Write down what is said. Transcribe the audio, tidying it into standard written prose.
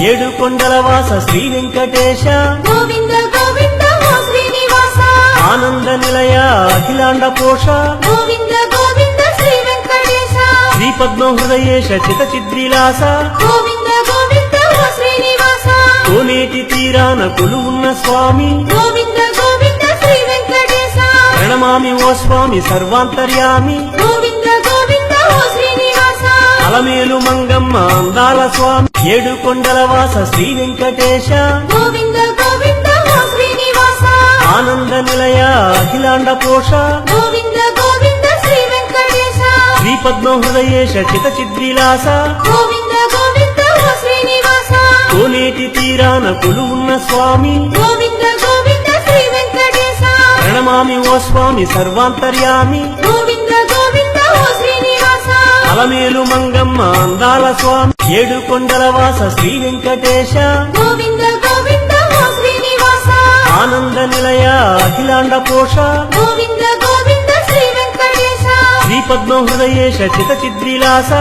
ఏడు కొండల వాస శ్రీ వెంకటేశ గోవింద గోవింద ఓ శ్రీనివాస ఆనంద నిలయ అఖిలాండ పోష గోవింద గోవింద శ్రీ వెంకటేశ శ్రీ పద్మ హృదయేశ చిత చిద్విలాస గోవింద గోవింద ఓ శ్రీనివాస కోనేటి తీరాన కొలువున్న స్వామి గోవింద గోవింద శ్రీ వెంకటేశ ప్రణమామి ఓ స్వామి సర్వాంతర్యామి గోవింద గోవింద ఓ శ్రీనివాస అలమేలు మంగమ్మ అందాల స్వామి ఏడు కొండల వాస శ్రీ వెంకటేశ గోవింద గోవింద ఓ శ్రీనివాస ఆనంద నిలయ అఖిలాండ పోష గోవింద గోవింద శ్రీ వెంకటేశ శ్రీ పద్మ హృదయేశ చిత చిద్విలాస గోవింద గోవింద ఓ శ్రీనివాస కోనేటి తీరాన కొలువున్న స్వామి గోవింద గోవింద శ్రీ వెంకటేశ ప్రణమామి ఓ స్వామి సర్వాంతర్యామి గోవింద గోవింద ఓ శ్రీనివాస అలమేలు మంగమ్మ అందాల స్వామి ఏడు కొండల వాస శ్రీ వెంకటేశ గోవింద గోవింద ఓ శ్రీనివాస ఆనంద నిలయ అఖిలాండ పోష గోవింద గోవింద శ్రీ వెంకటేశ శ్రీ పద్మ హృదయేశ చిత చిద్విలాస